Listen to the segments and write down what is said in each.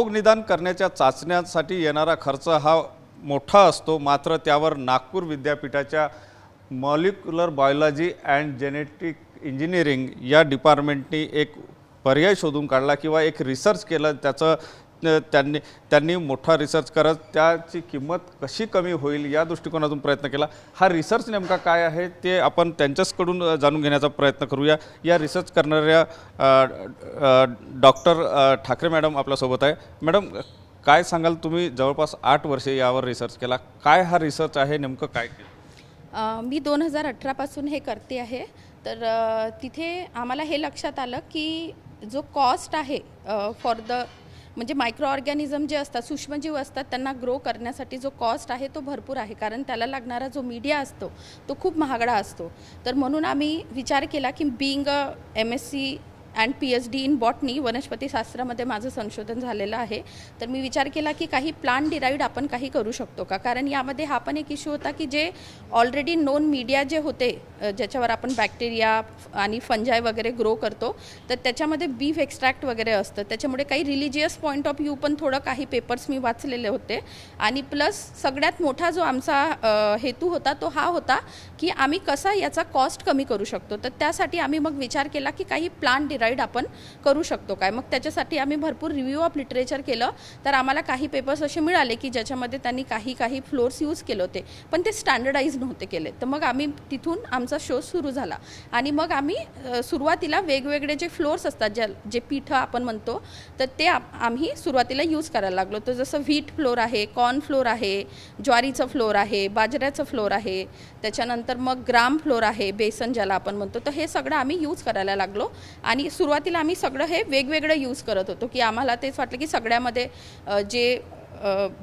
रोग निदान करण्याच्या चाचण्यांसाठी येणारा खर्च हा मोठा असतो, मात्र त्यावर नागपूर विद्यापीठाच्या molecular biology and genetic engineering या डिपार्टमेंटनी एक पर्याय शोधून काढला किंवा एक रिसर्च केलं। त्याचं त्यांनी मोठा रिसर्च करत त्याची किंमत कशी कमी होईल या दृष्टिकोनातून प्रयत्न केला। हा रिसर्च नेमका काय आहे ते आपण त्यांच्याकडून जाणून घेण्याचा प्रयत्न करूया। या रिसर्च करणाऱ्या डॉक्टर ठाकरे मॅडम आपल्यासोबत आहे। मॅडम, काय सांगाल, तुम्ही जवळपास 8 वर्षे यावर रिसर्च केला, काय हा रिसर्च आहे, नेमकं काय केलं? मी 2018 पासून हे करते आहे। तर तिथे आम्हाला हे लक्षात आलं की जो कॉस्ट आहे फॉर द म्हणजे मायक्रो ऑर्गॅनिझम जे असतात, सूक्ष्मजीव असतात, त्यांना ग्रो करण्यासाठी जो कॉस्ट आहे तो भरपूर आहे, कारण त्याला लागणारा जो मीडिया असतो तो खूप महागडा असतो। तर म्हणून आम्ही विचार केला की being a MSc and PhD in botany, वनस्पतीशास्त्रामध्ये माझं संशोधन झालेलं आहे, तर मी विचार केला की काही प्लांट डिराईव्ड आपण काही करू शकतो का, कारण यामध्ये हा पण एक इश्यू होता की जे ऑलरेडी नोन मीडिया जे होते ज्याच्यावर आपण बॅक्टेरिया आणि फंजाय वगैरे ग्रो करतो, तर त्याच्यामध्ये बीफ एक्स्ट्रॅक्ट वगैरे असतं, त्याच्यामुळे काही रिलिजियस पॉईंट ऑफ व्ह्यू पण थोडं काही पेपर्स मी वाचलेले होते। आणि प्लस सगळ्यात मोठा जो आमचा हेतू होता तो हा होता की आम्ही कसा याचा कॉस्ट कमी करू शकतो। तर त्यासाठी आम्ही मग विचार केला की काही प्लांट आपण करू शकतो काय। मग त्याच्यासाठी आम्ही भरपूर रिव्ह्यू ऑफ लिटरेचर केलं, तर आम्हाला काही पेपर्स असे मिळाले की ज्याच्यामध्ये त्यांनी काही फ्लोर्स यूज केले होते, पण ते स्टँडर्डाइज नव्हते केले। तर मग आम्ही तिथून आमचा शोध सुरू झाला आणि मग आम्ही सुरुवातीला वेगवेगळे जे फ्लोर्स असतात, जे पीठ आपण म्हणतो, तर ते आम्ही सुरुवातीला यूज करायला लागलो। तर जसं व्हीट फ्लोर आहे, कॉर्न फ्लोर आहे, ज्वारीचं फ्लोर आहे, बाजऱ्याचं फ्लोर आहे, त्याच्यानंतर मग ग्राम फ्लोर आहे, बेसन ज्याला आपण म्हणतो, तर हे सगळं आम्ही यूज करायला लागलो। आणि सुरुवातीला आम्ही सगळं हे वेगवेगळं यूज करत होतो की आम्हाला तेच वाटलं की सगळ्यामध्ये जे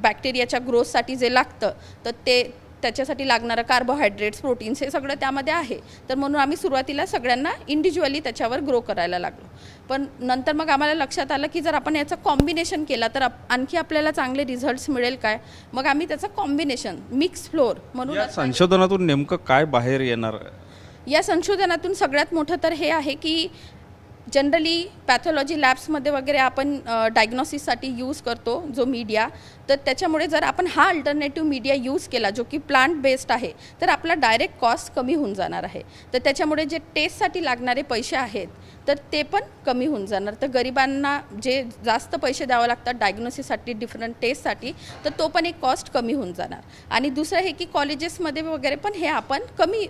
बॅक्टेरियाच्या ग्रोथसाठी जे लागतं तर ते त्याच्यासाठी लागणारं कार्बोहायड्रेट्स, प्रोटीन्स हे सगळं त्यामध्ये आहे। तर म्हणून आम्ही सुरुवातीला सगळ्यांना इंडिव्हिज्युअली त्याच्यावर ग्रो करायला लागलो। पण नंतर मग आम्हाला लक्षात आलं की जर आपण याचं कॉम्बिनेशन केला तर आणखी आपल्याला चांगले रिझल्ट्स मिळेल काय। मग आम्ही त्याचं कॉम्बिनेशन मिक्स फ्लोर म्हणून या संशोधनातून नेमकं काय बाहेर येणार? या संशोधनातून सगळ्यात मोठं तर हे आहे की जनरली पॅथॉलॉजी लॅब्समध्ये वगैरे आपण डायग्नॉसिससाठी यूज करतो जो मीडिया, तर त्याच्यामुळे जर आपण हा अल्टरनेटिव्ह मीडिया यूज केला जो की प्लांट बेस्ड आहे, तर आपला डायरेक्ट कॉस्ट कमी होऊन जाणार आहे। तर त्याच्यामुळे जे टेस्टसाठी लागणारे पैसे आहेत तर ते पण कमी होऊन जाणार। तर गरिबांना जे जास्त पैसे द्यावे लागतात डायग्नोसिससाठी, डिफरंट टेस्टसाठी, तर तो पण एक कॉस्ट कमी होऊन जाणार। आणि दुसरं हे की कॉलेजेसमध्ये वगैरे पण हे आपण कमी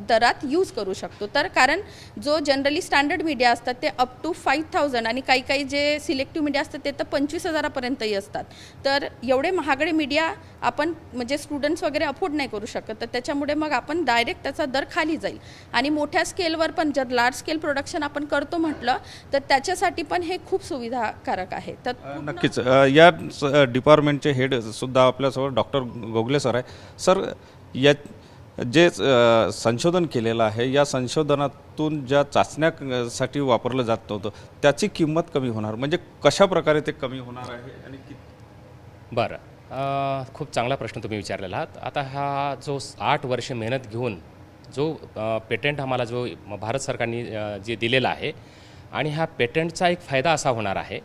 दरात यूज करू शकतो। तर कारण जो जनरली स्टँडर्ड मीडिया असतात ते अप टू 5000 आणि काही जे सिलेक्टिव्ह मीडिया असतात ते तर 25,000पर्यंतही असतात। तर एवढे महागडे मीडिया आपण म्हणजे स्टुडंट्स वगैरे अफोर्ड नाही करू शकत, तर त्याच्यामुळे मग आपण डायरेक्ट त्याचा दर खाली जाईल। आणि मोठ्या स्केलवर पण जर लार्ज स्केल प्रोडक्शन आपण करतो म्हटलं तर त्याच्यासाठी पण हे खूप सुविधाकारक आहे। तर नक्कीच या डिपार्टमेंटचे हेड सुद्धा आपल्यासोबत डॉक्टर गोगले सर आहे। सर, या जे संशोधन केलेलं आहे, या संशोधनातून ज्या चाचण्यासाठी वापरलं जात नव्हतं त्याची किंमत कमी होणार, म्हणजे कशा प्रकारे ते कमी होणार आहे आणि बरं, खूप चांगला प्रश्न तुम्ही विचारलेला आहात। आता हा जो 8 वर्ष मेहनत घेऊन जो पेटंट आम्हाला जो भारत सरकारने जे दिलेला आहे, आणि ह्या पेटंटचा एक फायदा असा होणार आहे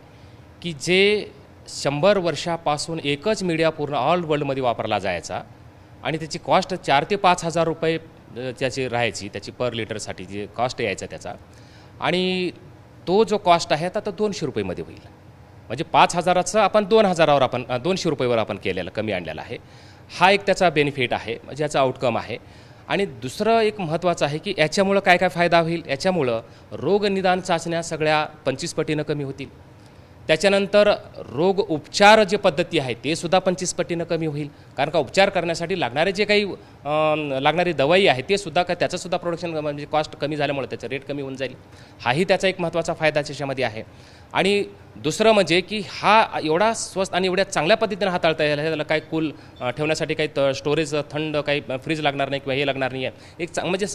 की जे 100 वर्षापासून एकच मीडिया पूर्ण ऑल वर्ल्डमध्ये वापरला जायचा आणि त्याची कॉस्ट 4 ते 5 हजार रुपये त्याची राहायची, त्याची पर लिटरसाठी जे कॉस्ट यायचा त्याचा, आणि तो जो कॉस्ट आहे आता 200 रुपयेमध्ये होईल। म्हणजे 5,000चं आपण 2,000वर आपण 200 रुपयेवर आपण केलेलं, कमी आणलेलं आहे। हा एक त्याचा बेनिफिट आहे, म्हणजे याचा आउटकम आहे। आणि दुसरं एक महत्त्वाचं आहे की याच्यामुळं काय काय फायदा होईल। याच्यामुळं रोगनिदान चाचण्या सगळ्या 25 पटीनं कमी होतील। त्याच्यानंतर रोग उपचार जे पद्धती आहे ते सुद्धा 25 पटीनं कमी होईल, कारण का उपचार करण्यासाठी लागणारे जे काही लागणारी दवाई आहे ते सुद्धा का त्याचंसुद्धा प्रोडक्शन म्हणजे कॉस्ट कमी झाल्यामुळे त्याचं रेट कमी होऊन जाईल। हाही त्याचा एक महत्त्वाचा फायदा त्याच्यामध्ये आहे। आणि दुसरं म्हणजे की हा एवढा स्वस्त आणि एवढ्या चांगल्या पद्धतीनं हाताळता येईल, त्याला काही कूल ठेवण्यासाठी काही स्टोरेज थंड काही फ्रीज लागणार नाही किंवा हे लागणार नाही आहे। एक म्हणजे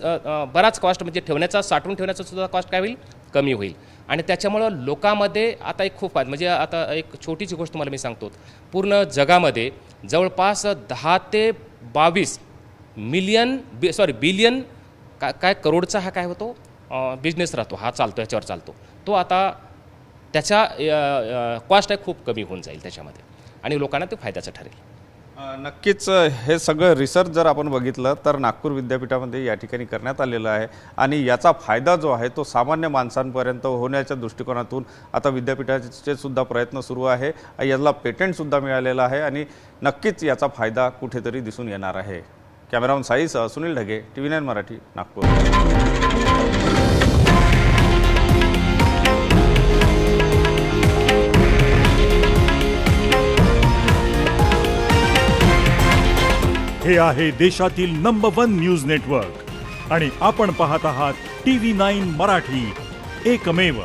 बराच कॉस्ट म्हणजे ठेवण्याचा, साठवून ठेवण्याचा सुद्धा कॉस्ट काय होईल, कमी होईल। आणि त्याच्यामुळं लोकांमध्ये आता एक खूप म्हणजे आता एक छोटीशी गोष्ट तुम्हाला मी सांगतो, पूर्ण जगामध्ये जवळपास 10 ते 22 बिलियन काय करोडचा हा काय होतो बिझनेस राहतो, हा चालतो, ह्याच्यावर चालतो। तो आता त्याचा कॉस्ट आहे खूप कमी होऊन जाईल त्याच्यामध्ये आणि लोकांना ते फायद्याचं ठरेल. नक्कीच हे सगळं रिसर्च जर आपण बघितलं तर नागपूर विद्यापीठामध्ये या ठिकाणी करण्यात आलेलं आहे आणि याचा फायदा जो आहे तो सामान्य माणसांपर्यंत होण्याच्या दृष्टिकोनातून आता विद्यापीठाचे सुद्धा प्रयत्न सुरू आहे. याला पेटंटसुद्धा मिळालेलं आहे आणि नक्कीच याचा फायदा कुठेतरी दिसून येणार आहे. कॅमेरामन साईसह सुनील ढगे, TV9 मराठी, नागपूर. हे आहे देशातील नंबर 1 न्यूज नेटवर्क आणि आपण पाहत आहात TV9 मराठी, एकमेव.